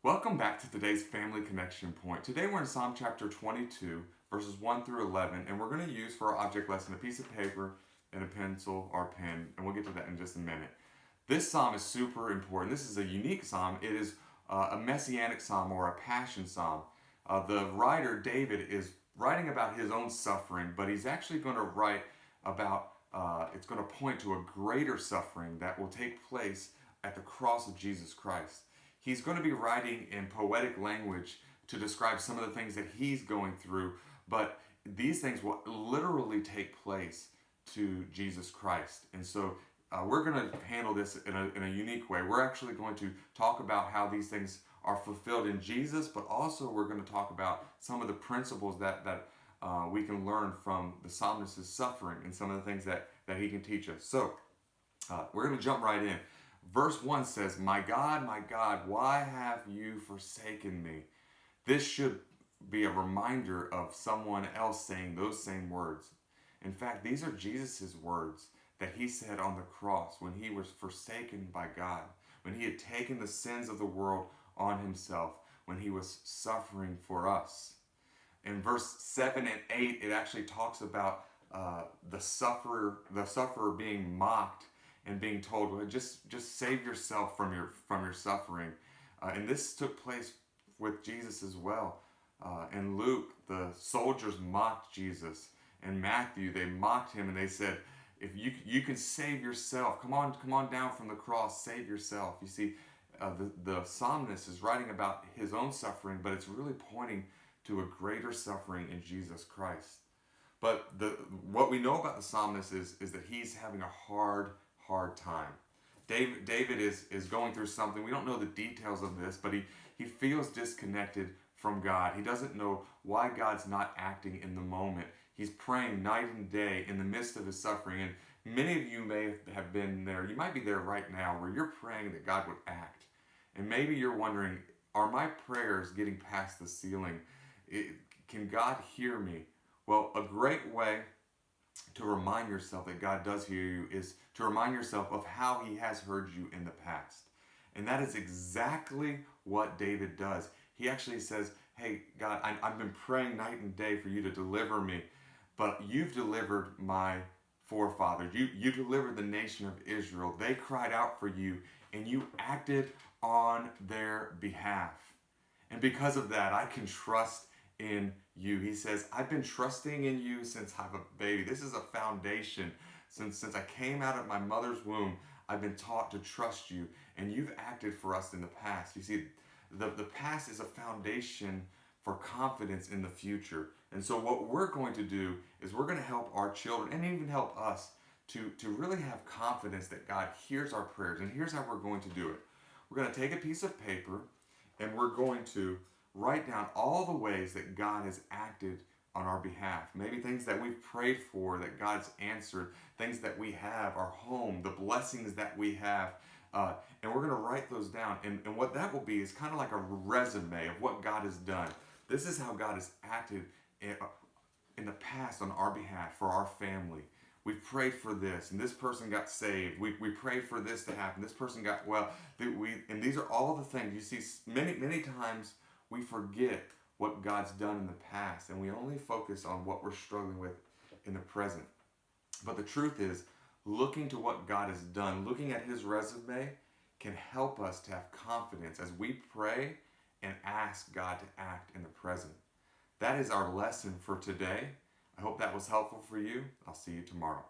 Welcome back to today's Family Connection Point. Today we're in Psalm chapter 22, verses 1 through 11, and we're going to use for our object lesson a piece of paper and a pencil or pen, and we'll get to that in just a minute. This psalm is super important. This is a unique psalm. It is a messianic psalm or a passion psalm. The writer, David, is writing about his own suffering, but he's actually going to write about, it's going to point to a greater suffering that will take place at the cross of Jesus Christ. He's going to be writing in poetic language to describe some of the things that he's going through, but these things will literally take place to Jesus Christ. And so we're going to handle this in a unique way. We're actually going to talk about how these things are fulfilled in Jesus, but also we're going to talk about some of the principles that we can learn from the psalmist's suffering and some of the things that he can teach us. So we're going to jump right in. Verse 1 says, my God, why have you forsaken me?" This should be a reminder of someone else saying those same words. In fact, these are Jesus' words that he said on the cross when he was forsaken by God, when he had taken the sins of the world on himself, when he was suffering for us. In verse 7 and 8, it actually talks about the sufferer being mocked and being told, well, just save yourself from your suffering. And this took place with Jesus as well. In Luke, the soldiers mocked Jesus. In Matthew, they mocked him and they said, if you can save yourself, come on down from the cross, save yourself. You see, the psalmist is writing about his own suffering, but it's really pointing to a greater suffering in Jesus Christ. But what we know about the psalmist is that he's having a hard time. David is going through something. We don't know the details of this, but he feels disconnected from God. He doesn't know why God's not acting in the moment. He's praying night and day in the midst of his suffering. And many of you may have been there. You might be there right now where you're praying that God would act. And maybe you're wondering, are my prayers getting past the ceiling? Can God hear me? Well, a great way to remind yourself that God does hear you is to remind yourself of how he has heard you in the past. And that is exactly what David does. He actually says, hey, God, I've been praying night and day for you to deliver me, but you've delivered my forefathers. You delivered the nation of Israel. They cried out for you, and you acted on their behalf. And because of that, I can trust in you. He says, I've been trusting in you since I'm a baby. This is a foundation. Since I came out of my mother's womb, I've been taught to trust you, and you've acted for us in the past. You see, the past is a foundation for confidence in the future. And so what we're going to do is we're going to help our children and even help us to really have confidence that God hears our prayers. And here's how we're going to do it. We're going to take a piece of paper and we're going to write down all the ways that God has acted on our behalf. Maybe things that we've prayed for that God's answered, things that we have, our home, the blessings that we have. And we're going to write those down. And what that will be is kind of like a resume of what God has done. This is how God has acted in the past on our behalf for our family. We prayed for this, and this person got saved. We prayed for this to happen. This person got well. And these are all the things. You see, many times we forget what God's done in the past, and we only focus on what we're struggling with in the present. But the truth is, looking to what God has done, looking at his resume, can help us to have confidence as we pray and ask God to act in the present. That is our lesson for today. I hope that was helpful for you. I'll see you tomorrow.